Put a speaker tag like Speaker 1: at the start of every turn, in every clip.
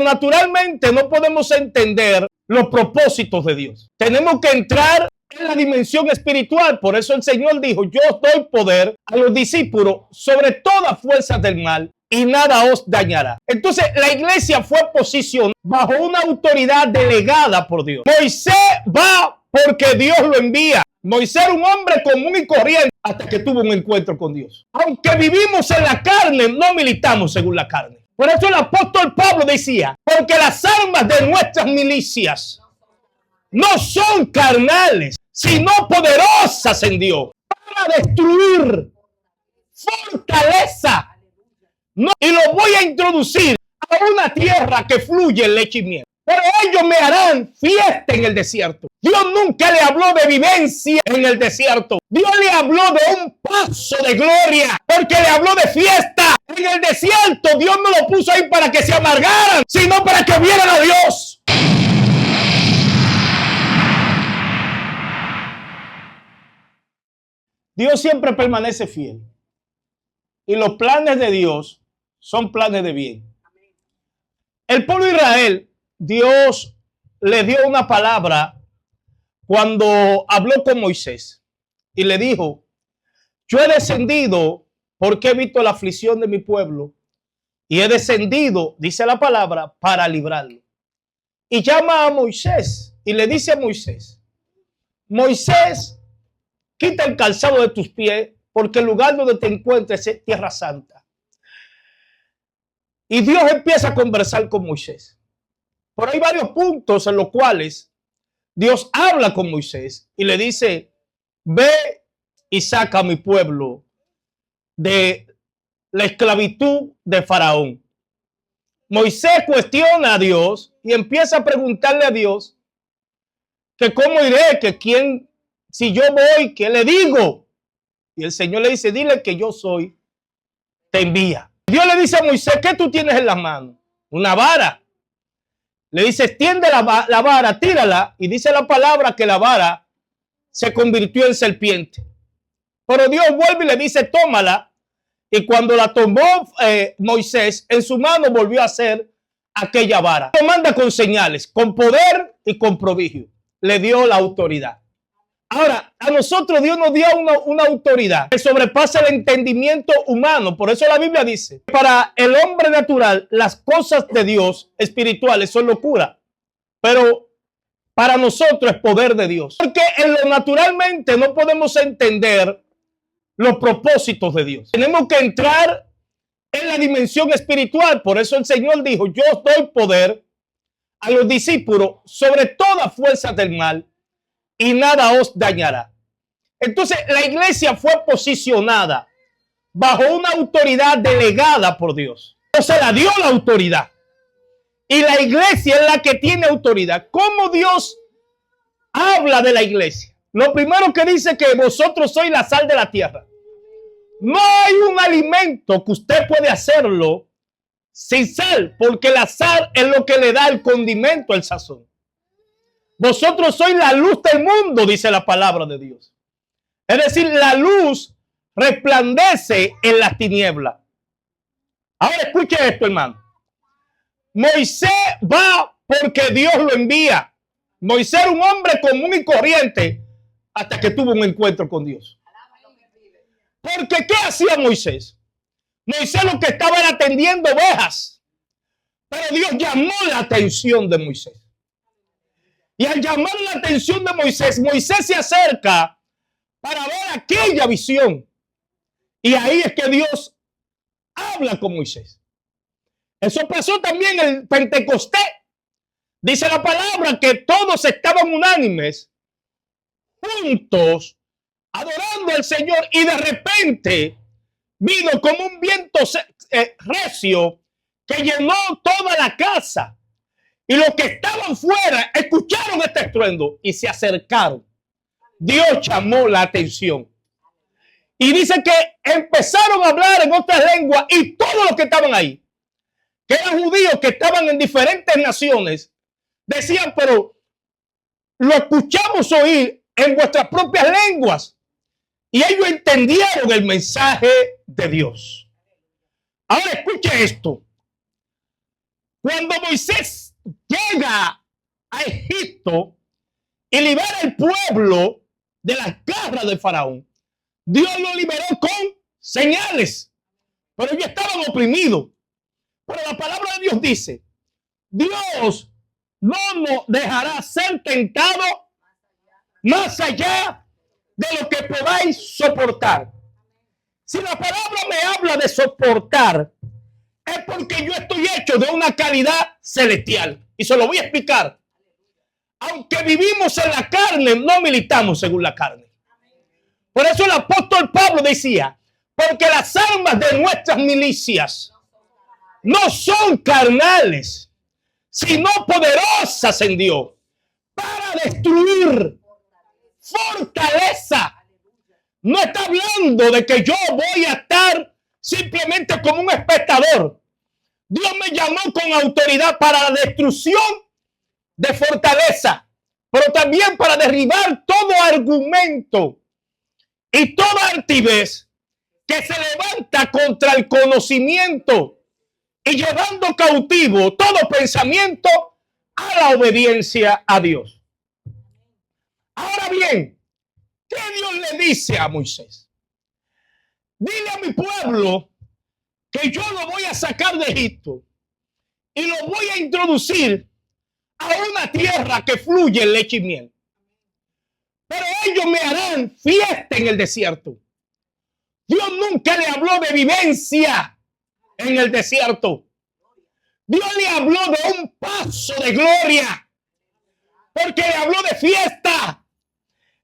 Speaker 1: naturalmente no podemos entender los propósitos de Dios. Tenemos que entrar en la dimensión espiritual. Por eso el Señor dijo: yo os doy poder a los discípulos sobre todas fuerzas del mal y nada os dañará. Entonces la iglesia fue posicionada bajo una autoridad delegada por Dios. Moisés va porque Dios lo envía. Moisés era un hombre común y corriente hasta que tuvo un encuentro con Dios. Aunque vivimos en la carne, no militamos según la carne. Por eso el apóstol Pablo decía: porque las armas de nuestras milicias no son carnales, sino poderosas en Dios para destruir fortaleza. No, y lo voy a introducir a una tierra que fluye leche y miel. Pero ellos me harán fiesta en el desierto. Dios nunca le habló de vivencia en el desierto. Dios le habló de un paso de gloria, porque le habló de fiesta. En el desierto Dios no lo puso ahí para que se amargaran, sino para que vieran a Dios. Dios siempre permanece fiel. Y los planes de Dios son planes de bien. El pueblo de Israel, Dios le dio una palabra cuando habló con Moisés y le dijo: yo he descendido porque he visto la aflicción de mi pueblo y he descendido, dice la palabra, para librarlo. Y llama a Moisés y le dice a Moisés: Moisés, quita el calzado de tus pies, porque el lugar donde te encuentres es tierra santa. Y Dios empieza a conversar con Moisés. Pero hay varios puntos en los cuales Dios habla con Moisés y le dice: ve y saca a mi pueblo de la esclavitud de Faraón. Moisés cuestiona a Dios y empieza a preguntarle a Dios que cómo iré, que quién, si yo voy, ¿qué le digo? Y el Señor le dice: dile que yo soy, te envía. Dios le dice a Moisés: ¿qué tú tienes en las manos? Una vara. Le dice: extiende la vara, tírala. Y dice la palabra que la vara se convirtió en serpiente. Pero Dios vuelve y le dice: tómala. Y cuando la tomó Moisés, en su mano volvió a ser aquella vara. Lo manda con señales, con poder y con prodigio. Le dio la autoridad. Ahora, a nosotros Dios nos dio una autoridad que sobrepasa el entendimiento humano. Por eso la Biblia dice: para el hombre natural, las cosas de Dios espirituales son locura, pero para nosotros es poder de Dios. Porque en lo naturalmente no podemos entender los propósitos de Dios. Tenemos que entrar en la dimensión espiritual. Por eso el Señor dijo: yo os doy poder a los discípulos sobre todas fuerzas del mal y nada os dañará. Entonces la iglesia fue posicionada bajo una autoridad delegada por Dios. Dios se la dio la autoridad. Y la iglesia es la que tiene autoridad. ¿Cómo Dios habla de la iglesia? Lo primero que dice que vosotros sois la sal de la tierra. No hay un alimento que usted puede hacerlo sin sal, porque la sal es lo que le da el condimento, el sazón. Vosotros sois la luz del mundo, dice la palabra de Dios. Es decir, la luz resplandece en las tinieblas. Ahora escuche esto, hermano. Moisés va porque Dios lo envía. Moisés era un hombre común y corriente hasta que tuvo un encuentro con Dios. Porque ¿qué hacía Moisés? Moisés lo que estaba era atendiendo ovejas. Pero Dios llamó la atención de Moisés. Y al llamar la atención de Moisés, Moisés se acerca para ver aquella visión. Y ahí es que Dios habla con Moisés. Eso pasó también en el Pentecostés. Dice la palabra que todos estaban unánimes, juntos, adorando al Señor. Y de repente vino como un viento recio que llenó toda la casa. Y los que estaban fuera escucharon este estruendo y se acercaron. Dios llamó la atención. Y dice que empezaron a hablar en otras lenguas y todos los que estaban ahí, que eran judíos que estaban en diferentes naciones, decían: pero lo escuchamos oír en vuestras propias lenguas. Y ellos entendieron el mensaje de Dios. Ahora escuche esto. Cuando Moisés llega a Egipto y libera el pueblo de las garras de Faraón, Dios lo liberó con señales, pero ellos estaban oprimidos. Pero la palabra de Dios dice, Dios no nos dejará ser tentados más allá de lo que podáis soportar. Si la palabra me habla de soportar, es porque yo estoy hecho de una calidad celestial. Y se lo voy a explicar. Aunque vivimos en la carne, no militamos según la carne. Por eso el apóstol Pablo decía, porque las armas de nuestras milicias no son carnales, sino poderosas en Dios para destruir fortaleza. No está hablando de que yo voy a estar simplemente como un espectador. Dios me llamó con autoridad para la destrucción de fortaleza, pero también para derribar todo argumento y toda altivez que se levanta contra el conocimiento y llevando cautivo todo pensamiento a la obediencia a Dios. Ahora bien, ¿qué Dios le dice a Moisés? Dile a mi pueblo que yo lo voy a sacar de Egipto y lo voy a introducir a una tierra que fluye en leche y miel. Pero ellos me harán fiesta en el desierto. Dios nunca le habló de vivencia en el desierto. Dios le habló de un paso de gloria, porque le habló de fiesta.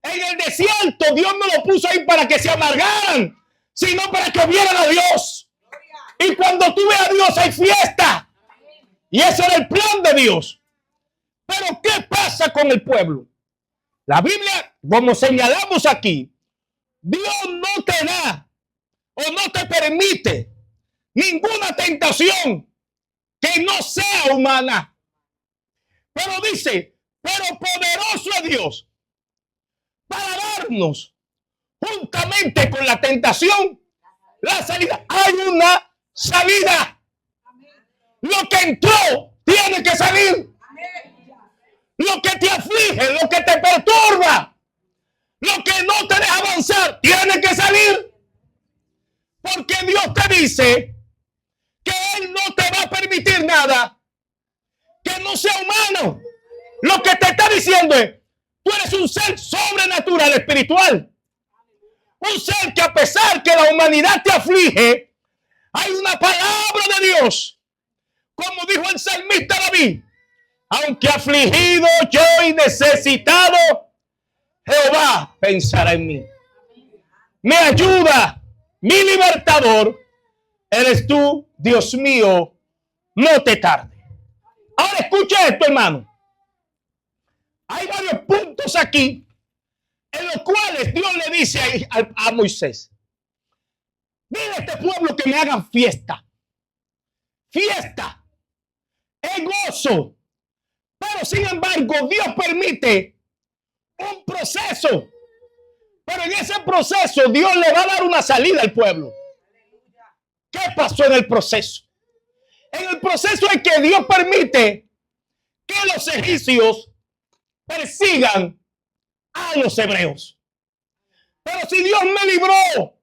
Speaker 1: En el desierto Dios no lo puso ahí para que se amargaran, sino para que vieran a Dios. Y cuando tú ves a Dios hay fiesta. Y ese era el plan de Dios. Pero ¿qué pasa con el pueblo? La Biblia, como señalamos aquí, Dios no te da o no te permite ninguna tentación que no sea humana. Pero dice, pero poderoso es Dios para darnos juntamente con la tentación la salida. Hay una salida. Lo que entró tiene que salir. Lo que te aflige, lo que te perturba, lo que no te deja avanzar, tiene que salir. Porque Dios te dice que Él no te va a permitir nada que no sea humano. Lo que te está diciendo es, tú eres un ser sobrenatural, espiritual. Un ser que a pesar que la humanidad te aflige, hay una palabra de Dios. Como dijo el salmista David, aunque afligido yo y necesitado, Jehová pensará en mí. Me ayuda, mi libertador, eres tú, Dios mío, no te tarde. Ahora escucha esto, hermano. Hay varios puntos aquí en los cuales Dios le dice a Moisés, dile a este pueblo que me hagan fiesta. Fiesta. Es gozo. Pero sin embargo, Dios permite un proceso. Pero en ese proceso, Dios le va a dar una salida al pueblo. ¿Qué pasó en el proceso? En el proceso es que Dios permite que los egipcios persigan a los hebreos. Pero si Dios me libró,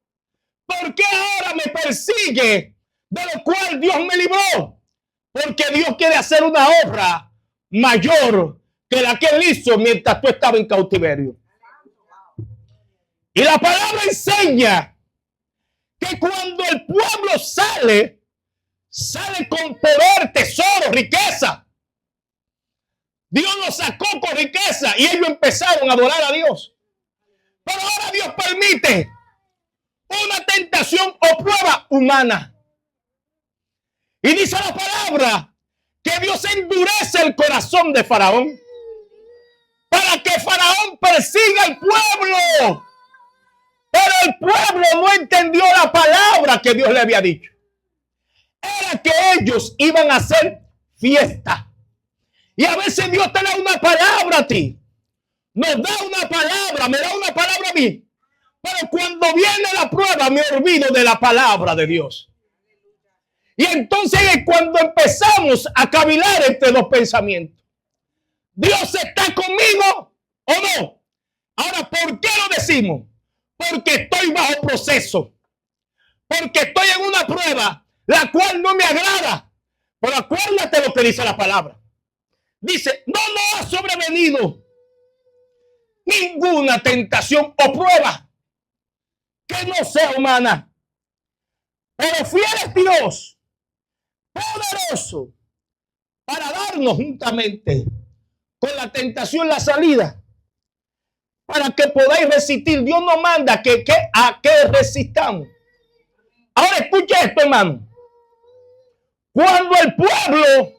Speaker 1: ¿por qué ahora me persigue de lo cual Dios me libró? Porque Dios quiere hacer una obra mayor que la que Él hizo mientras tú estabas en cautiverio. Y la palabra enseña que cuando el pueblo sale con poder, tesoro, riqueza. Dios los sacó con riqueza y ellos empezaron a adorar a Dios. Pero ahora Dios permite una tentación o prueba humana. Y dice la palabra que Dios endurece el corazón de Faraón para que Faraón persiga al pueblo. Pero el pueblo no entendió la palabra que Dios le había dicho. Era que ellos iban a hacer fiesta. Y a veces Dios te da una palabra a ti. Nos da una palabra, me da una palabra a mí. Pero cuando viene la prueba me olvido de la palabra de Dios. Y entonces es cuando empezamos a cavilar entre dos pensamientos. ¿Dios está conmigo o no? Ahora, ¿por qué lo decimos? Porque estoy bajo proceso. Porque estoy en una prueba, la cual no me agrada. Pero acuérdate lo que dice la palabra. Dice, no nos ha sobrevenido ninguna tentación o prueba que no sea humana. Pero fiel es Dios, poderoso, para darnos juntamente con la tentación la salida, para que podáis resistir. Dios nos manda a que resistamos. Ahora escucha esto, hermano. Cuando el pueblo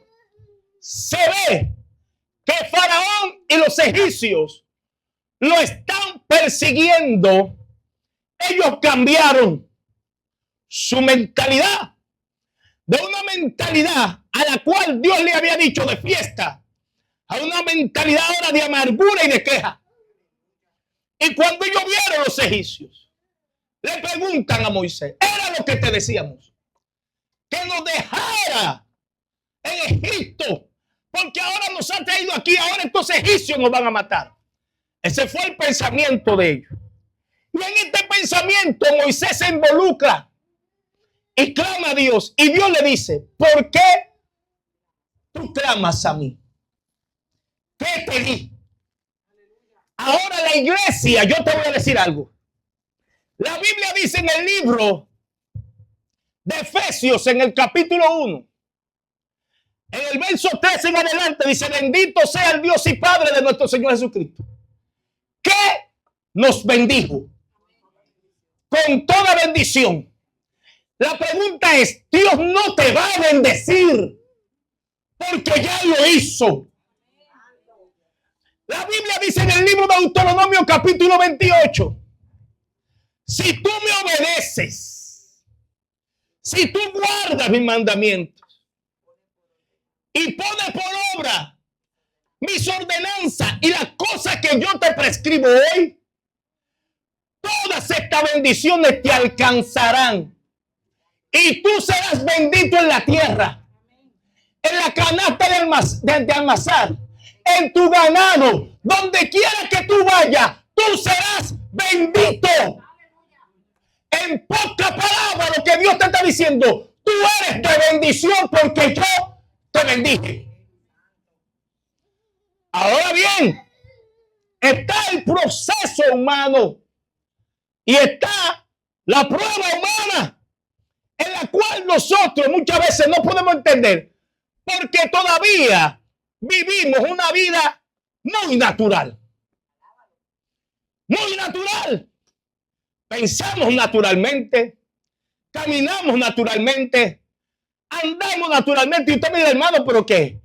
Speaker 1: se ve que Faraón y los egipcios lo están persiguiendo, ellos cambiaron su mentalidad de una mentalidad a la cual Dios le había dicho de fiesta a una mentalidad ahora de amargura y de queja. Y cuando ellos vieron los egipcios, le preguntan a Moisés, era lo que te decíamos, que nos dejara en Egipto, porque ahora nos han traído aquí, ahora estos egipcios nos van a matar. Ese fue el pensamiento de ellos. Y en este pensamiento Moisés se involucra y clama a Dios. Y Dios le dice, ¿por qué tú clamas a mí? ¿Qué te di? Ahora la iglesia, yo te voy a decir algo. La Biblia dice en el libro de Efesios, en el capítulo 1, en el verso 13 en adelante, dice, bendito sea el Dios y Padre de nuestro Señor Jesucristo, que nos bendijo con toda bendición. La pregunta es, Dios no te va a bendecir porque ya lo hizo. La Biblia dice en el libro de Deuteronomio capítulo 28, si tú me obedeces, si tú guardas mis mandamientos y pones por obra mis ordenanzas y las cosas que yo te prescribo hoy, todas estas bendiciones te alcanzarán y tú serás bendito en la tierra, en la canasta de almazar, en tu ganado, donde quiera que tú vayas, tú serás bendito. En pocas palabras, lo que Dios te está diciendo, tú eres de bendición porque yo te bendije. Ahora bien, está el proceso humano y está la prueba humana en la cual nosotros muchas veces no podemos entender porque todavía vivimos una vida muy natural. Muy natural. Pensamos naturalmente, caminamos naturalmente, andamos naturalmente. Y usted me dice, hermano, ¿pero qué?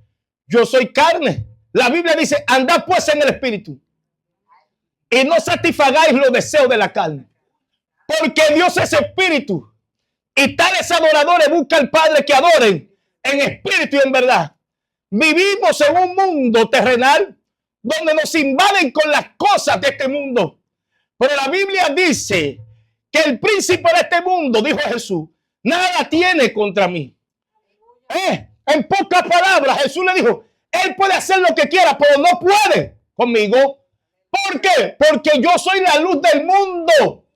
Speaker 1: Yo soy carne. La Biblia dice, andad pues en el espíritu y no satisfagáis los deseos de la carne. Porque Dios es espíritu y tales adoradores buscan al Padre que adoren en espíritu y en verdad. Vivimos en un mundo terrenal donde nos invaden con las cosas de este mundo. Pero la Biblia dice que el príncipe de este mundo, dijo Jesús, nada tiene contra mí. En pocas palabras, Jesús le dijo, él puede hacer lo que quiera, pero no puede conmigo. ¿Por qué? Porque yo soy la luz del mundo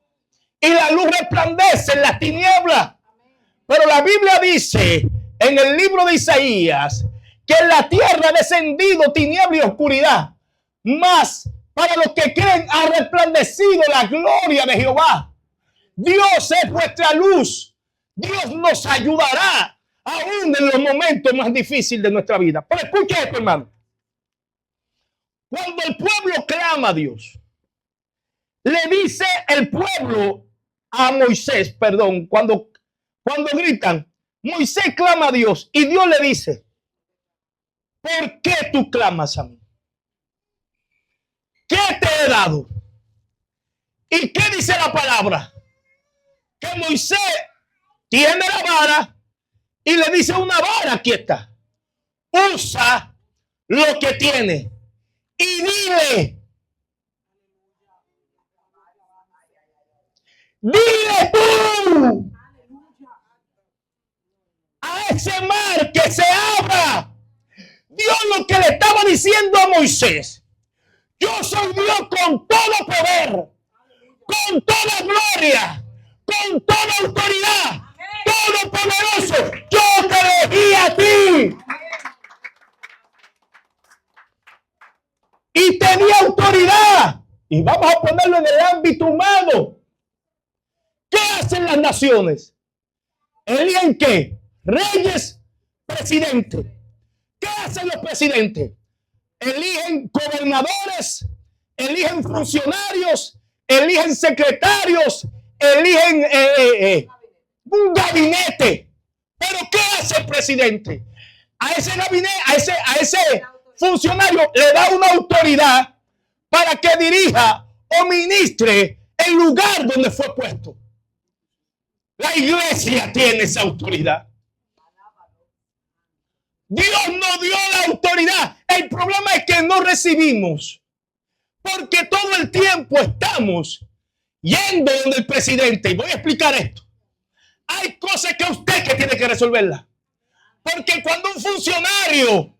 Speaker 1: y la luz resplandece en las tinieblas. Pero la Biblia dice en el libro de Isaías que en la tierra ha descendido tiniebla y oscuridad, mas para los que creen ha resplandecido la gloria de Jehová. Dios es vuestra luz. Dios nos ayudará aún en los momentos más difíciles de nuestra vida. Pero escucha esto, hermano. Cuando el pueblo clama a Dios, le dice el pueblo a Moisés, perdón, cuando gritan, Moisés clama a Dios y Dios le dice, ¿por qué tú clamas a mí? ¿Qué te he dado? ¿Y qué dice la palabra? Que Moisés tiene la vara y le dice una vara, aquí está. Usa lo que tiene y dile tú a ese mar que se abra. Dios lo que le estaba diciendo a Moisés: yo soy Dios con todo poder, con toda gloria, con toda autoridad, todopoderoso. Yo te elegí a ti y tenía autoridad. Y vamos a ponerlo en el ámbito humano. ¿Qué hacen las naciones? ¿Eligen qué? Reyes, presidentes. ¿Qué hacen los presidentes? Eligen gobernadores, eligen funcionarios, eligen secretarios, eligen un gabinete. ¿Pero qué hace el presidente? A ese gabinete, a ese funcionario le da una autoridad para que dirija o ministre el lugar donde fue puesto. La iglesia tiene esa autoridad. Dios nos dio la autoridad. El problema es que no recibimos, porque todo el tiempo estamos yendo donde el presidente. Y voy a explicar esto. Hay cosas que usted que tiene que resolverlas. Porque cuando un funcionario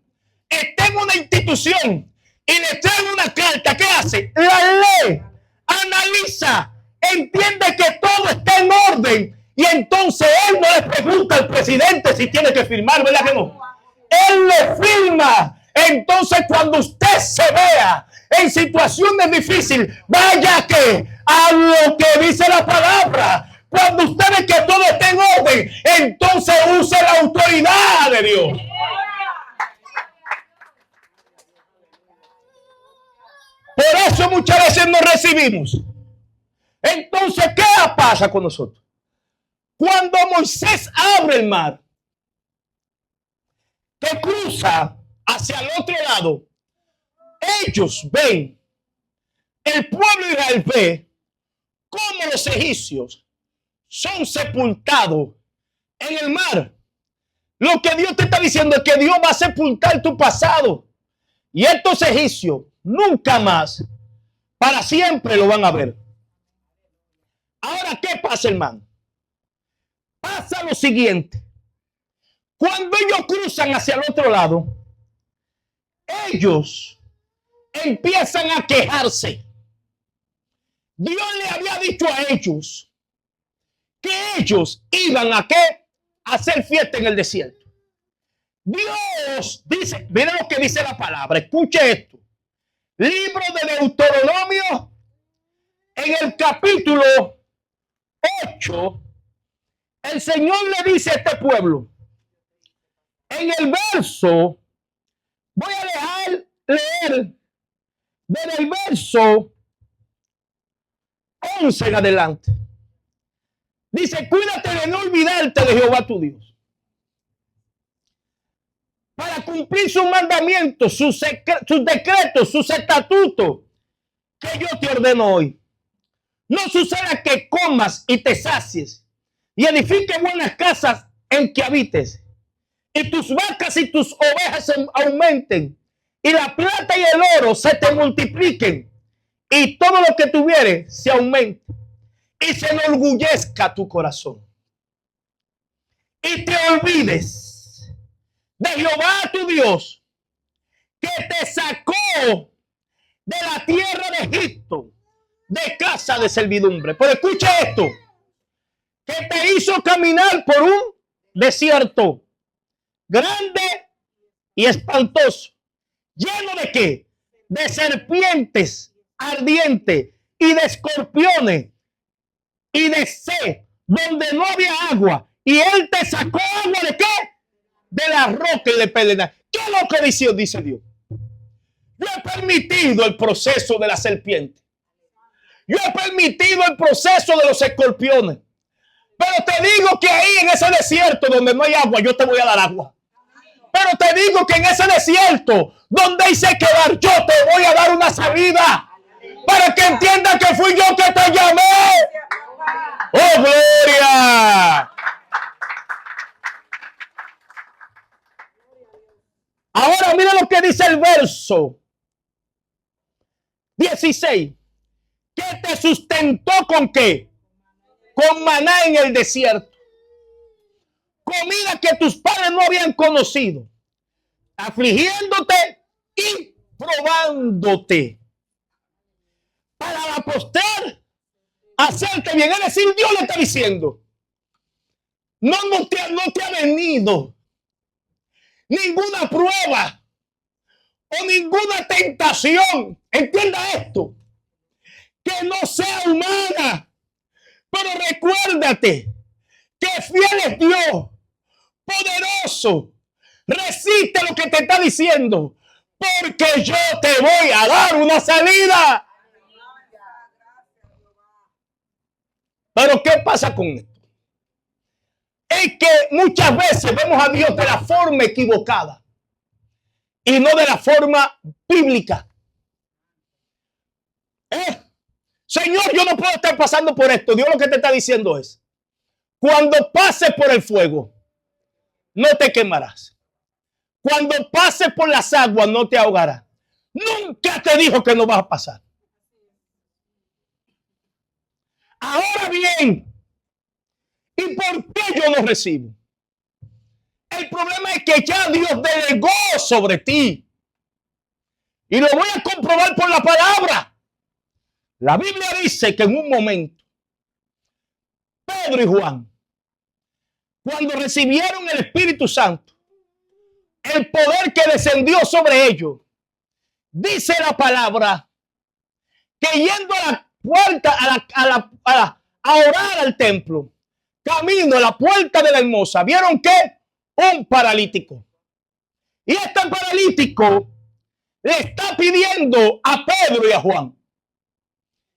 Speaker 1: está en una institución y le trae una carta, ¿qué hace? La lee, analiza, entiende que todo está en orden. Y entonces él no le pregunta al presidente si tiene que firmar, ¿verdad que no? Él le firma. Entonces cuando usted se vea en situaciones difíciles, vaya que a lo que dice la palabra. Cuando usted ve que todo está en orden, entonces use la autoridad de Dios. Por eso muchas veces no recibimos. Entonces, ¿qué pasa con nosotros? Cuando Moisés abre el mar, que cruza hacia el otro lado, ellos ven, el pueblo de Israel ve cómo los egipcios son sepultados en el mar. Lo que Dios te está diciendo es que Dios va a sepultar tu pasado. Y estos egipcios nunca más, para siempre lo van a ver. Ahora, ¿qué pasa, hermano? Pasa lo siguiente. Cuando ellos cruzan hacia el otro lado, ellos empiezan a quejarse. Dios le había dicho a ellos que ellos iban a ¿qué? A hacer fiesta en el desierto. Dios dice, miren lo que dice la palabra, escuche esto. Libro de Deuteronomio, en el capítulo 8, el Señor le dice a este pueblo, en el verso, voy a dejar leer desde el verso 11 en adelante. Dice, cuídate de no olvidarte de Jehová tu Dios, para cumplir sus mandamientos, sus decretos, sus estatutos que yo te ordeno hoy. No suceda que comas y te sacies y edifiques buenas casas en que habites, y tus vacas y tus ovejas aumenten, y la plata y el oro se te multipliquen, y todo lo que tuvieres se aumente, y se enorgullezca tu corazón, y te olvides de Jehová tu Dios, que te sacó de la tierra de Egipto, de casa de servidumbre. Pero escucha esto, que te hizo caminar por un desierto grande y espantoso, lleno de ¿qué? De serpientes ardientes y de escorpiones y de sed, donde no había agua, y él te sacó agua de ¿qué? De la roca y de pedernal. ¿Qué es lo que dice Dios? Yo he permitido el proceso de la serpiente. Yo he permitido el proceso de los escorpiones. Pero te digo que ahí en ese desierto donde no hay agua, yo te voy a dar agua. Pero te digo que en ese desierto donde hice quedar, yo te voy a dar una salida. Para que entiendas que fui yo que te llamé. ¡Oh, gloria! Ahora mira lo que dice el verso 16. ¿Qué te sustentó con qué? Con maná en el desierto. comida que tus padres no habían conocido, afligiéndote y probándote para la postre hacerte bien. Es decir, Dios le está diciendo, no te ha venido ninguna prueba o ninguna tentación, entienda esto, que no sea humana, pero recuérdate que fiel es Dios, poderoso, resiste lo que te está diciendo, porque yo te voy a dar una salida. Pero ¿qué pasa con esto? Es que muchas veces vemos a Dios de la forma equivocada y no de la forma bíblica. Señor, yo no puedo estar pasando por esto. Dios lo que te está diciendo es, cuando pases por el fuego, no te quemarás. Cuando pases por las aguas, no te ahogarás. Nunca te dijo que no vas a pasar. Ahora bien, ¿y por qué yo no recibo? El problema es que ya Dios delegó sobre ti. Y lo voy a comprobar por la palabra. La Biblia dice que en un momento, Pedro y Juan, cuando recibieron el Espíritu Santo, el poder que descendió sobre ellos, dice la palabra, que yendo a la puerta, a orar al templo, camino a la puerta de la Hermosa, vieron que un paralítico. Y este paralítico le está pidiendo a Pedro y a Juan.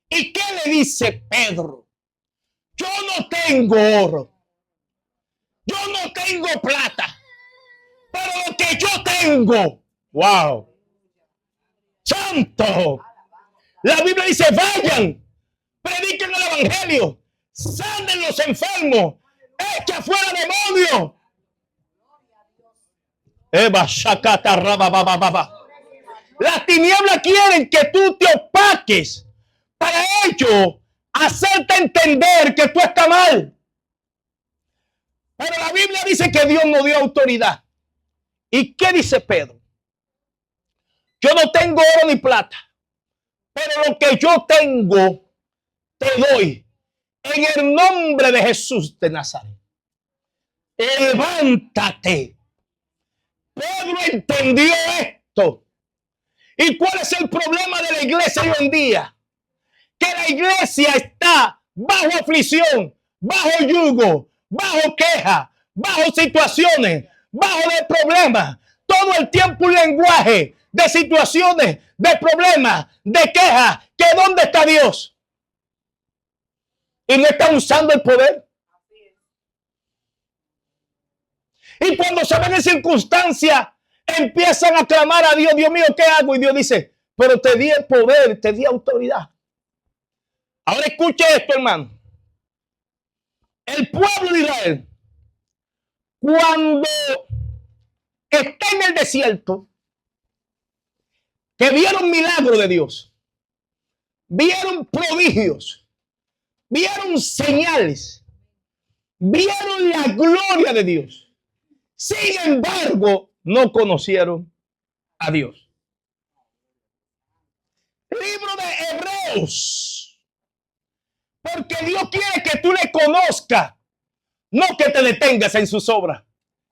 Speaker 1: ¿Y qué le dice Pedro? Yo no tengo oro, yo no tengo plata, pero lo que yo tengo, wow, santo. La Biblia dice, vayan, prediquen el evangelio, sanen los enfermos, echa fuera demonios. Las tinieblas quieren que tú te opaques para ello hacerte entender que tú estás mal. Pero la Biblia dice que Dios nos dio autoridad. ¿Y qué dice Pedro? Yo no tengo oro ni plata, pero lo que yo tengo te doy en el nombre de Jesús de Nazaret. Levántate. Pedro entendió esto. ¿Y cuál es el problema de la iglesia hoy en día? Que la iglesia está bajo aflicción, bajo yugo, bajo queja, bajo situaciones, bajo de problemas. Todo el tiempo un lenguaje de situaciones, de problemas, de quejas. ¿Que dónde está Dios? Y no están usando el poder. Y cuando se ven en circunstancias, empiezan a clamar a Dios, Dios mío, ¿qué hago? Y Dios dice, pero te di el poder, te di autoridad. Ahora escuche esto, hermano. El pueblo de Israel, cuando está en el desierto, que vieron milagros de Dios, vieron prodigios, vieron señales, vieron la gloria de Dios. Sin embargo, no conocieron a Dios. Libro de Hebreos. Porque Dios quiere que tú le conozcas, no que te detengas en sus obras.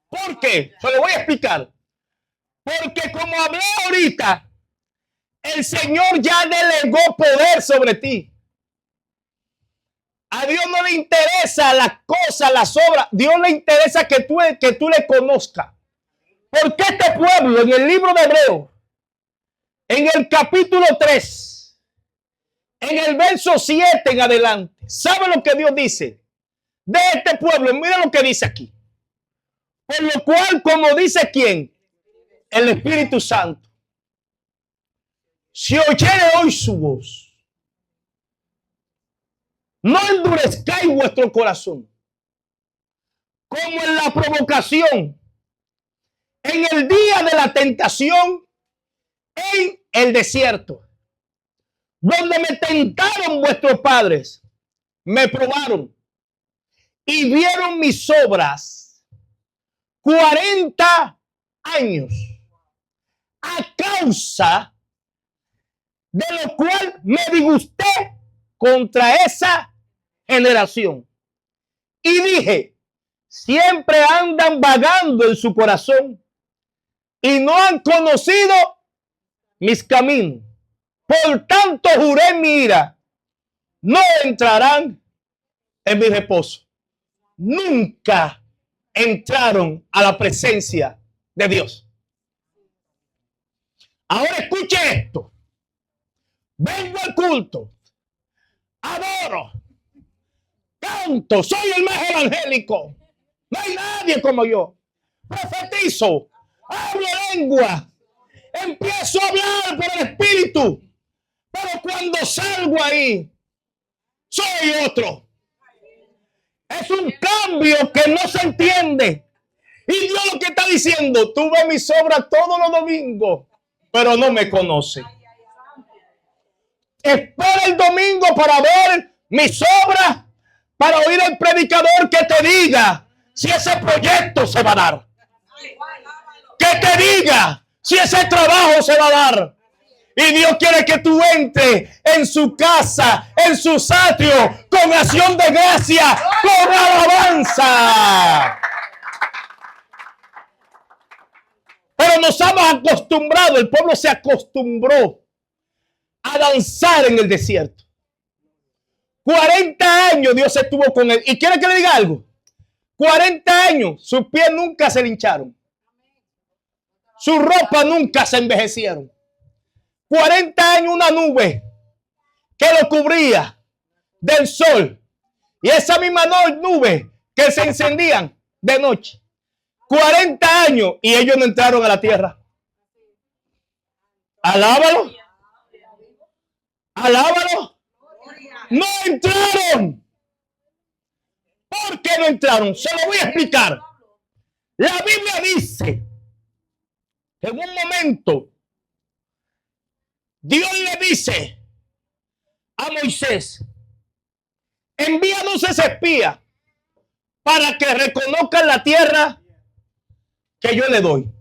Speaker 1: ¿Por qué? Se lo voy a explicar. Porque como hablé ahorita, el Señor ya delegó poder sobre ti. A Dios no le interesa las cosas, las obras. Dios le interesa que tú le conozcas. Porque este pueblo, en el libro de Hebreos, en el capítulo 3, en el verso 7 en adelante, ¿sabe lo que Dios dice de este pueblo? Mira lo que dice aquí. Por lo cual, como dice ¿quién? El Espíritu Santo. Si oyere hoy su voz, no endurezcáis vuestro corazón, como en la provocación, en el día de la tentación, en el desierto, donde me tentaron vuestros padres, me probaron y vieron mis obras 40 años, a causa de lo cual me disgusté contra esa generación. Y dije, siempre andan vagando en su corazón y no han conocido mis caminos. Por tanto juré en mi ira, no entrarán en mi reposo. Nunca entraron a la presencia de Dios. Ahora escuche esto. Vengo al culto, adoro, canto, soy el más evangélico. No hay nadie como yo. Profetizo, hablo lengua, empiezo a hablar por el Espíritu. Pero cuando salgo ahí, soy otro. Es un cambio que no se entiende. Y Dios lo que está diciendo, tú ves mis obras todos los domingos, pero no me conoces. Espera el domingo para ver mis obras, para oír al predicador que te diga si ese proyecto se va a dar. Que te diga si ese trabajo se va a dar. Y Dios quiere que tú entres en su casa, en su atrio, con acción de gracia, con alabanza. Pero nos hemos acostumbrado, el pueblo se acostumbró a danzar en el desierto. 40 años Dios estuvo con él. ¿Y quiere que le diga algo? 40 años, sus pies nunca se hincharon. Su ropa nunca se envejecieron. 40 años una nube que lo cubría del sol. Y esa misma nube que se encendían de noche. 40 años y ellos no entraron a la tierra. Alábalo. Alábalo. No entraron. ¿Por qué no entraron? Se lo voy a explicar. La Biblia dice que en un momento Dios le dice a Moisés, envíanos ese espía para que reconozcan la tierra que yo le doy.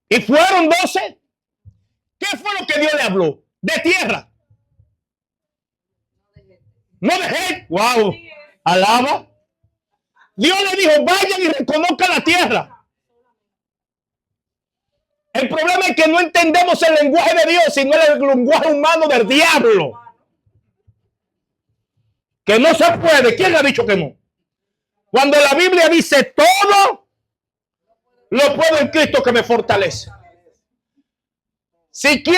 Speaker 1: Y fueron 12. ¿Qué fue lo que Dios le habló? De tierra. No de gente. Wow. Alaba. Dios le dijo, vayan y reconozcan la tierra. El problema es que no entendemos el lenguaje de Dios, sino el lenguaje humano del diablo. Que no se puede. ¿Quién ha dicho que no? Cuando la Biblia dice todo, lo puedo en Cristo que me fortalece. Si tú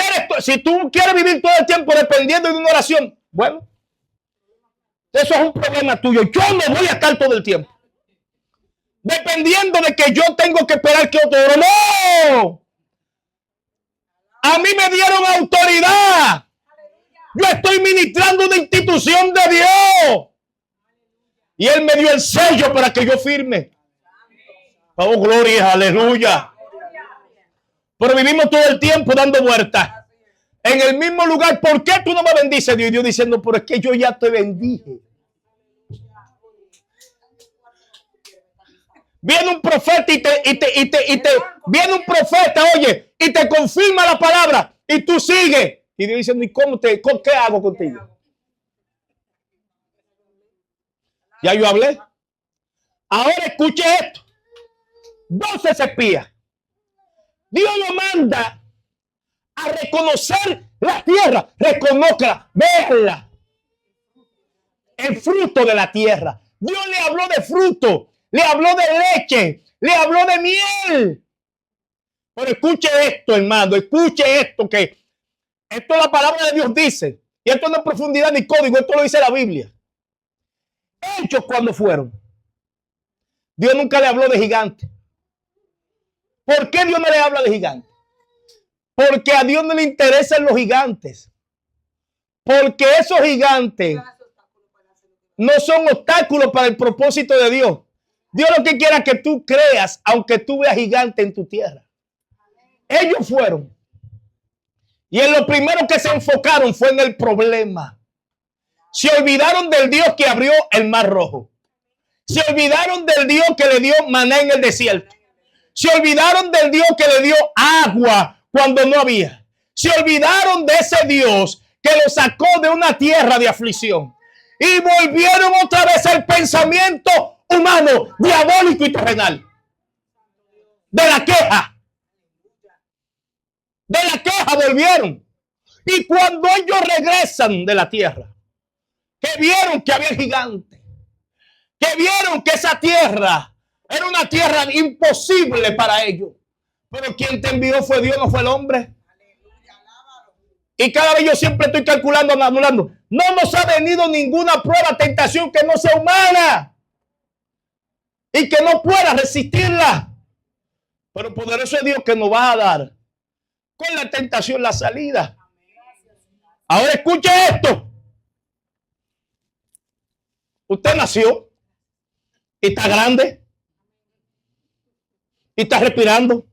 Speaker 1: quieres vivir todo el tiempo dependiendo de una oración, bueno, eso es un problema tuyo. Yo no voy a estar todo el tiempo dependiendo de que yo tengo que esperar que otro ore. ¡No! A mí me dieron autoridad. Yo estoy ministrando una institución de Dios. Y Él me dio el sello para que yo firme. Oh, gloria, aleluya. Pero vivimos todo el tiempo dando vueltas en el mismo lugar. ¿Por qué tú no me bendices, Dios? Y Dios diciendo, pero es que yo ya te bendije. Viene un profeta viene un profeta, oye, y te confirma la palabra y tú sigues. Y Dios dice, ¿y qué hago contigo? Ya yo hablé. Ahora escuche esto. 12 espías. Dios lo manda a reconocer la tierra. Reconócela, véanla. El fruto de la tierra. Dios le habló de fruto. Le habló de leche, le habló de miel. Pero escuche esto, hermano, escuche esto, que esto la palabra de Dios dice. Y esto no es profundidad ni código, esto lo dice la Biblia. Hechos cuando fueron. Dios nunca le habló de gigante. ¿Por qué Dios no le habla de gigante? Porque a Dios no le interesan los gigantes. Porque esos gigantes no son obstáculos para el propósito de Dios. Dios lo que quiera que tú creas, aunque tú veas gigante en tu tierra. Ellos fueron. Y en lo primero que se enfocaron fue en el problema. Se olvidaron del Dios que abrió el mar rojo. Se olvidaron del Dios que le dio maná en el desierto. Se olvidaron del Dios que le dio agua cuando no había. Se olvidaron de ese Dios que los sacó de una tierra de aflicción. Y volvieron otra vez al pensamiento humano, diabólico y terrenal. De la queja. De la queja volvieron. Y cuando ellos regresan de la tierra, que vieron que había gigantes, que vieron que esa tierra era una tierra imposible para ellos. Pero quien te envió fue Dios, no fue el hombre. Y cada vez yo siempre estoy calculando, anulando. No nos ha venido ninguna prueba, tentación que no sea humana y que no pueda resistirla. Pero poderoso es Dios que nos va a dar con la tentación la salida. Ahora escuche esto. Usted nació y está grande y está respirando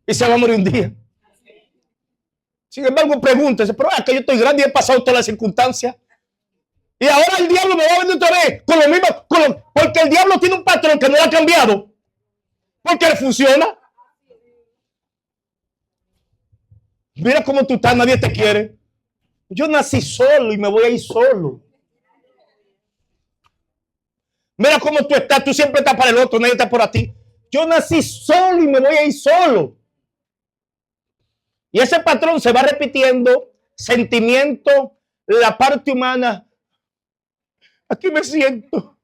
Speaker 1: y se va a morir un día. Sin embargo, pregúntese, pero es que yo estoy grande y he pasado todas las circunstancias. Y ahora el diablo me va a venir otra vez con lo mismo, porque el diablo tiene un patrón que no lo ha cambiado. Porque le funciona. Mira cómo tú estás, nadie te quiere. Yo nací solo y me voy a ir solo. Mira cómo tú estás, tú siempre estás para el otro, nadie está por ti. Yo nací solo y me voy a ir solo. Y ese patrón se va repitiendo, sentimiento, la parte humana. Aquí me siento.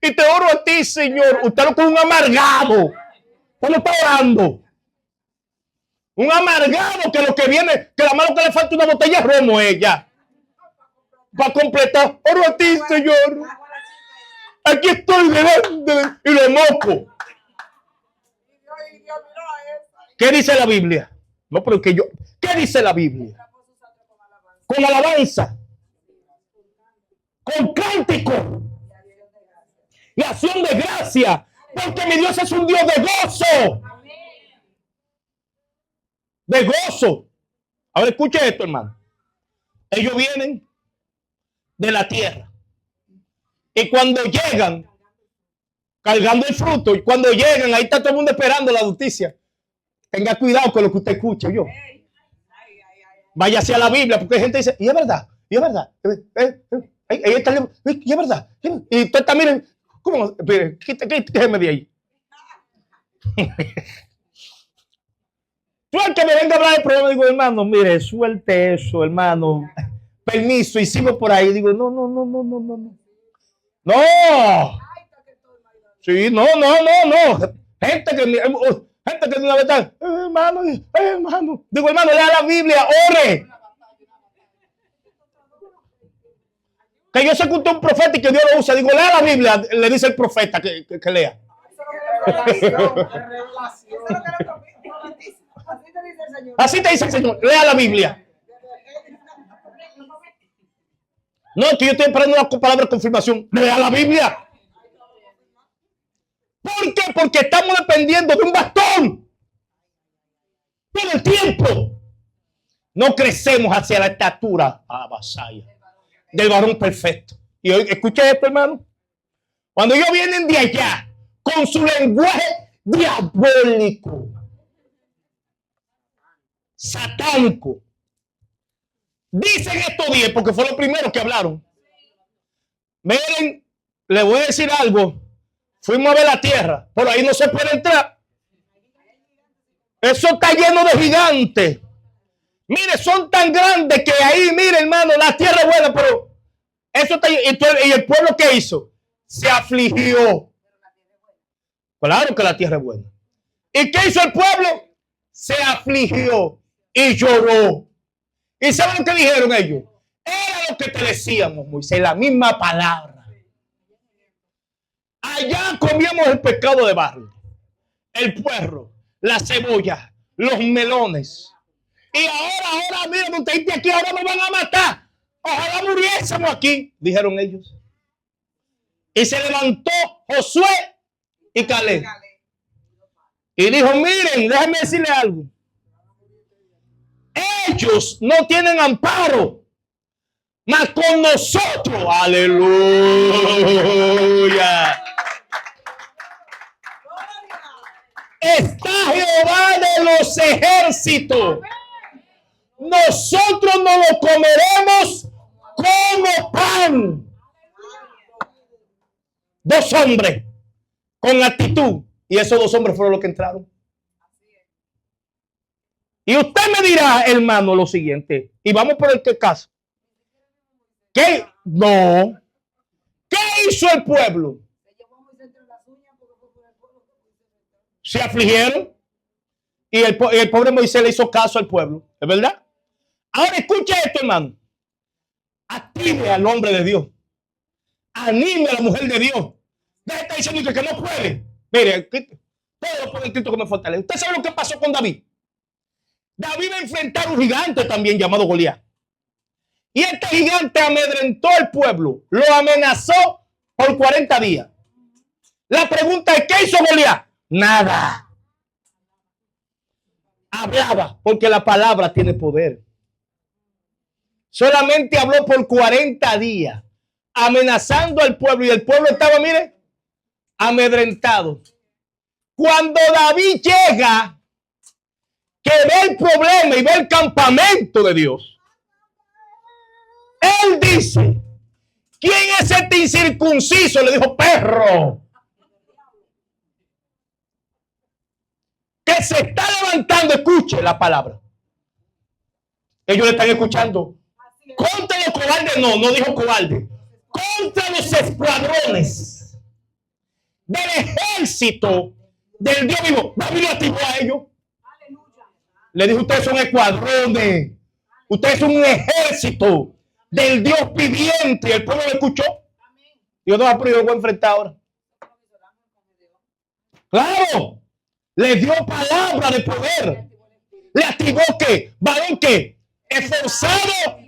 Speaker 1: Y te oro a ti, Señor. Usted lo con un amargado. Usted lo está orando. Un amargado que lo que viene, que la mano que le falta una botella de romo ella. Para completar. Oro a ti, Señor. Aquí estoy delante y lo moco. ¿Qué dice la Biblia? No, pero que yo. ¿Qué dice la Biblia? Con alabanza, con cántico y acción de gracia, porque mi Dios es un Dios de gozo. De gozo. Ahora escuche esto, hermano. Ellos vienen de la tierra y cuando llegan cargando el fruto, y cuando llegan ahí está todo el mundo esperando la justicia. Tenga cuidado con lo que usted escuche, yo. Váyase a la Biblia, porque hay gente que dice, y es verdad, y es verdad. Ahí está el libro, y es verdad. Y usted está, miren, ¿cómo? Mire, quíteme de ahí. Tú el que me venga a hablar del problema, digo, hermano, mire, suelte eso, hermano. Permiso, y sigo por ahí. Digo, no. No. Sí, no. Gente que una vez está, hermano. Digo, hermano, lea la Biblia, ore. Que yo sé que usted es un profeta y que Dios lo usa. Digo, lea la Biblia, le dice el profeta que lea. Así te dice el Señor, lea la Biblia. No, que yo estoy esperando una palabra de confirmación. Lea la Biblia. ¿Por qué? Porque estamos dependiendo de un bastón todo el tiempo. No crecemos hacia la estatura del varón perfecto. Y hoy, escucha esto, hermano. Cuando ellos vienen de allá con su lenguaje diabólico, satánico, dicen estos 10 porque fue lo primero que hablaron. Miren, le voy a decir algo. Fuimos a ver la tierra, por ahí no se puede entrar. Eso está lleno de gigantes. Mire, son tan grandes que ahí, mire, hermano, la tierra es buena, pero eso está lleno. Y el pueblo, ¿qué hizo? Se afligió. Claro que la tierra es buena. ¿Y qué hizo el pueblo? Se afligió y lloró. ¿Y saben lo que dijeron ellos? Era lo que te decíamos, Moisés, la misma palabra. Allá comíamos el pescado de barro, el puerro, la cebolla, los melones. Y ahora, mira, montaíste aquí, ahora nos van a matar. Ojalá muriésemos aquí, dijeron ellos. Y se levantó Josué y Caleb. Y dijo, miren, déjenme decirle algo. Ellos no tienen amparo. mas con nosotros. Aleluya. Está Jehová de los ejércitos. Nosotros no lo comeremos como pan. Dos hombres con actitud. Y esos dos hombres fueron los que entraron. Y usted me dirá, hermano, lo siguiente. Y vamos por el que caso. ¿Qué? No. ¿Qué hizo el pueblo? Se afligieron. Y el pobre Moisés le hizo caso al pueblo. ¿Es verdad? Ahora escucha esto, hermano. Active al hombre de Dios. Anime a la mujer de Dios. Deja de estar diciendo que no puede. Mire, todo lo puede Cristo que me fortalece. ¿Usted sabe lo que pasó con David? David va a enfrentar un gigante también llamado Goliat. Y este gigante amedrentó al pueblo. Lo amenazó por 40 días. La pregunta es, ¿qué hizo Goliat? Nada. Hablaba, porque la palabra tiene poder. Solamente habló por 40 días, amenazando al pueblo. Y el pueblo estaba, mire, amedrentado. Cuando David llega, que ve el problema y ve el campamento de Dios, él dice, ¿quién es este incircunciso? Le dijo, perro, que se está levantando. Escuche la palabra. Ellos le están escuchando. Contra los cobardes, no dijo cobarde. Contra los escuadrones del ejército del Dios vivo. David lo activó a ellos. Le dijo, ustedes son escuadrones. Ustedes son un ejército del Dios viviente. Y el pueblo lo escuchó. Dios no va a yo lo voy a enfrentar ahora. Claro. Le dio palabra de poder. Le activó que, varón que, esforzado.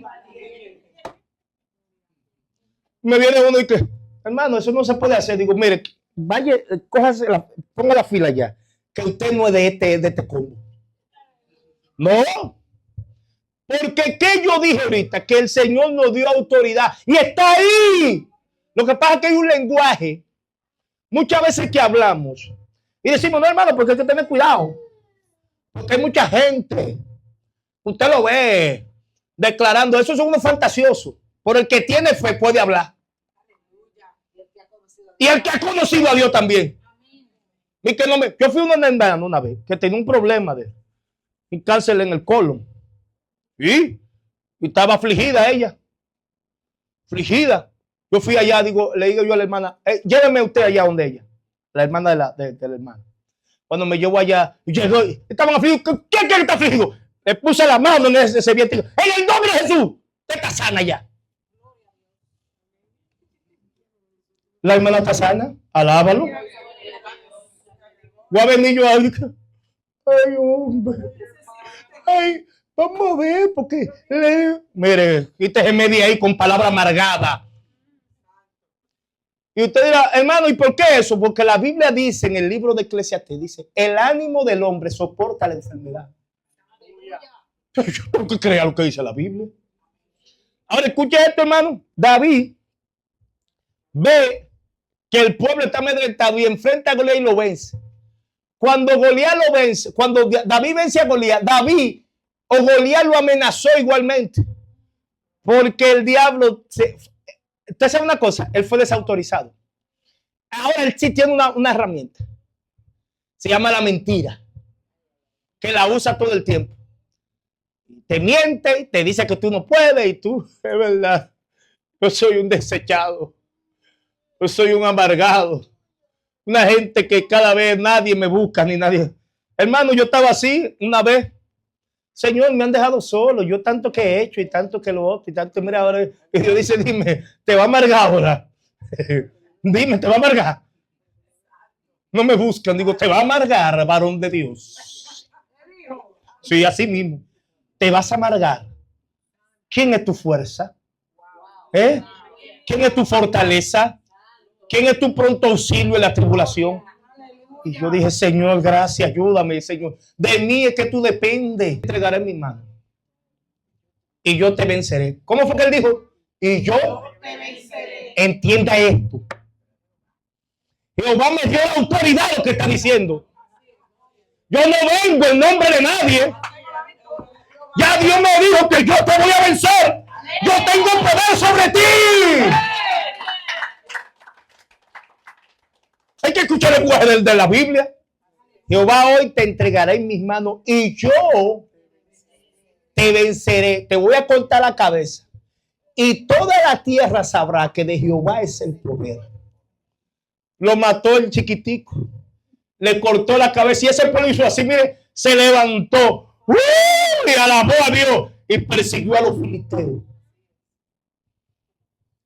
Speaker 1: Me viene uno y que, hermano, eso no se puede hacer. Digo, mire, vaya, cójase ponga la fila ya, que usted no es de este combo. No. Porque ¿qué yo dije ahorita? Que el Señor nos dio autoridad y está ahí. Lo que pasa es que hay un lenguaje, muchas veces que hablamos y decimos, no, hermano, porque hay que tener cuidado. Porque hay mucha gente. Usted lo ve declarando, eso es uno fantasioso. Por el que tiene fe puede hablar. Y el que ha conocido a Dios también. Y que yo fui una vez que tenía un problema de cáncer en el colon. Y estaba afligida ella. Afligida. Yo fui allá, le digo yo a la hermana, lléveme usted allá donde ella. La hermana de la hermana. Cuando me llevo allá, estaban afligidos. ¿Quién quiere estar afligido? Le puse la mano en ese viento. En el nombre de Jesús, usted está sana ya. La hermana está sana, alábalo. Voy a venir yo ahí. Ay, hombre. Ay, vamos a ver, porque. Mire, quítese de ahí con palabra amargada. Y usted dirá, hermano, ¿y por qué eso? Porque la Biblia dice en el libro de Eclesiastés, dice, el ánimo del hombre soporta la enfermedad. Yo tengo que creer lo que dice la Biblia. Ahora escucha esto, hermano. David ve que el pueblo está amedrentado y enfrenta a Goliat y lo vence. Cuando Goliat lo vence, cuando David vence a Goliat, David o Goliat lo amenazó igualmente. Porque el diablo, usted sabe una cosa, él fue desautorizado. Ahora él sí tiene una herramienta. Se llama la mentira. Que la usa todo el tiempo. Te miente, te dice que tú no puedes y tú, es verdad, yo soy un desechado. Yo soy un amargado. Una gente que cada vez nadie me busca ni nadie. Hermano, yo estaba así una vez. Señor, me han dejado solo. Yo tanto que he hecho y tanto que lo otro y tanto. Mira, ahora y Dios dice, dime, ¿te va a amargar ahora? Dime, ¿te va a amargar? No me buscan. Digo, ¿te va a amargar, varón de Dios? Sí, así mismo. ¿Te vas a amargar? ¿Quién es tu fuerza? ¿Quién es tu fortaleza? ¿Quién es tu pronto auxilio en la tribulación? Y yo dije, Señor, gracias, ayúdame, Señor. De mí es que tú dependes. Entregaré mi mano y yo te venceré. ¿Cómo fue que él dijo? y yo entienda esto. Jehová me dio la autoridad a lo que está diciendo. Yo no vengo en nombre de nadie. Ya Dios me dijo que yo te voy a vencer. Yo tengo poder sobre ti. Hay que escuchar el lenguaje de la Biblia. Jehová hoy te entregará en mis manos y yo te venceré. Te voy a cortar la cabeza. Y toda la tierra sabrá que de Jehová es el poder. Lo mató el chiquitico. Le cortó la cabeza y ese pueblo hizo así, mire, se levantó y alabó a Dios y persiguió a los filisteos.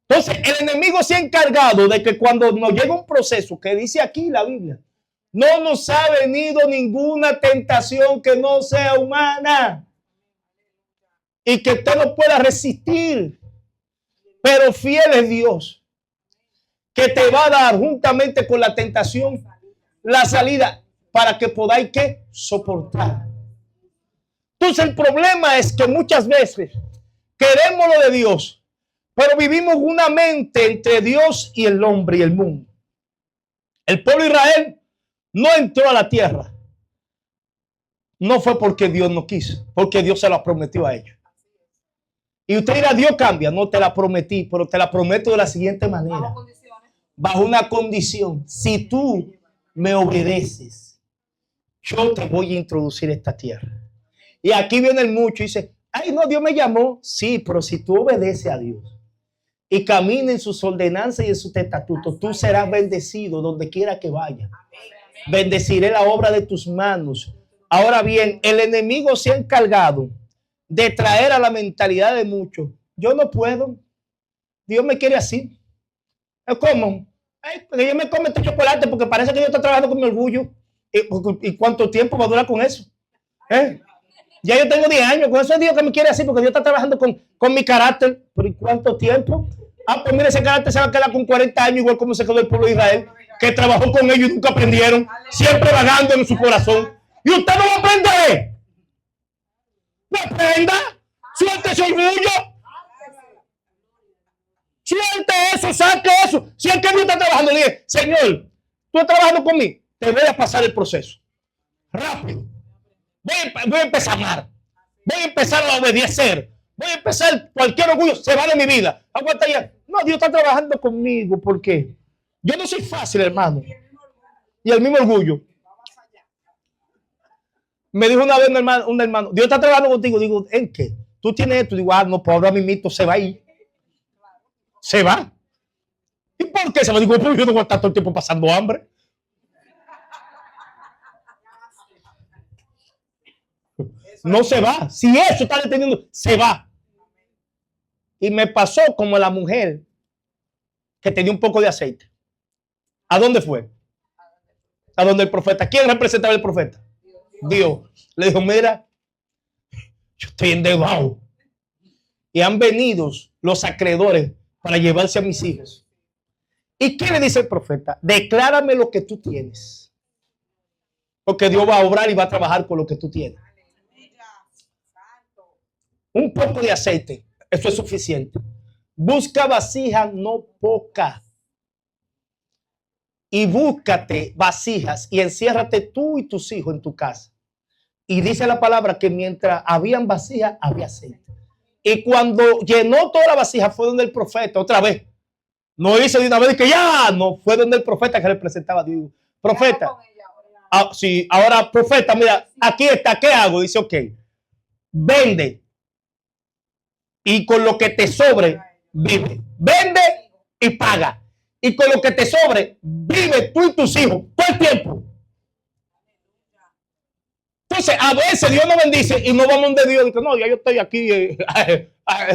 Speaker 1: Entonces, el enemigo se ha encargado de que cuando nos llega un proceso, que dice aquí la Biblia, no nos ha venido ninguna tentación que no sea humana y que usted no pueda resistir. Pero fiel es Dios, que te va a dar juntamente con la tentación la salida para que podáis ¿qué? Soportar. Entonces el problema es que muchas veces queremos lo de Dios, pero vivimos una mente entre Dios y el hombre y el mundo. El pueblo de Israel no entró a la tierra. No fue porque Dios no quiso, porque Dios se la prometió a ellos. Y usted dirá, Dios cambia. No te la prometí, pero te la prometo de la siguiente manera. Bajo una condición. Si tú me obedeces, yo te voy a introducir esta tierra. Y aquí viene el mucho y dice, ay no, Dios me llamó. Sí, pero si tú obedeces a Dios y camina en sus ordenanzas y en sus estatutos, tú serás bendecido donde quiera que vaya. Bendeciré la obra de tus manos. Ahora bien, el enemigo se ha encargado de traer a la mentalidad de muchos. Yo no puedo. Dios me quiere así. Es como, porque yo me como este chocolate porque parece que yo estoy trabajando con mi orgullo. ¿Y cuánto tiempo va a durar con eso? Ya yo tengo 10 años. Con eso es Dios que me quiere así porque Dios está trabajando con mi carácter. ¿Pero y cuánto tiempo? Pues mire, ese carácter se va a quedar con 40 años, igual como se quedó el pueblo de Israel, que trabajó con ellos y nunca aprendieron, siempre vagando en su corazón. Y usted no va a aprender. No aprenda, suelte ese orgullo, suelte eso, saque eso. Si el que no está trabajando, le dice, Señor, tú estás trabajando conmigo, te voy a pasar el proceso rápido. Voy a empezar a amar, voy a empezar a obedecer, voy a empezar cualquier orgullo, se va de mi vida. Aguanta ya. No, Dios está trabajando conmigo porque yo no soy fácil, hermano. Y el mismo orgullo. Me dijo una vez un hermano, Dios está trabajando contigo. Digo, ¿en qué? Tú tienes esto. Digo, no, pues ahora mismo se va a ir. Se va. ¿Y por qué se va? Digo, pues yo no voy a estar todo el tiempo pasando hambre. No se va. Si eso está deteniendo, se va. Y me pasó como la mujer que tenía un poco de aceite. ¿A dónde fue? A donde el profeta. ¿Quién representaba al profeta? Dios. Le dijo, mira, yo estoy endeudado. Y han venido los acreedores para llevarse a mis hijos. ¿Y qué le dice el profeta? Declárame lo que tú tienes. Porque Dios va a obrar y va a trabajar con lo que tú tienes. Un poco de aceite. Eso es suficiente. Busca vasijas, no poca. Y búscate vasijas y enciérrate tú y tus hijos en tu casa. Y dice la palabra que mientras habían vasijas, había aceite. Y cuando llenó toda la vasija, fue donde el profeta, otra vez. No hice de una vez que ya, no, fue donde el profeta que representaba a Dios. Profeta, sí, ahora profeta, mira, aquí está, ¿qué hago? Dice, ok, vende. Y con lo que te sobre, vive. Vende y paga. Y con lo que te sobre, vive tú y tus hijos todo el tiempo. Entonces, a veces Dios nos bendice y no vamos de Dios. Dice, no, ya yo estoy aquí,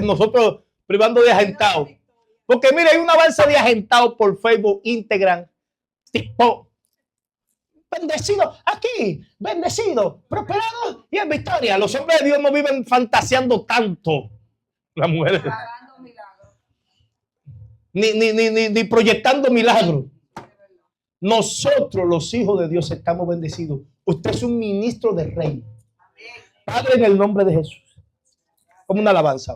Speaker 1: nosotros privando de agentado. Porque mire, hay un avance de agentado por Facebook, Instagram, tipo, bendecido aquí, bendecido, prosperado y en victoria. Los hombres de Dios no viven fantaseando tanto. Las mujeres. Ni proyectando milagros. Nosotros, los hijos de Dios, estamos bendecidos. Usted es un ministro del rey. Padre, en el nombre de Jesús. Como una alabanza.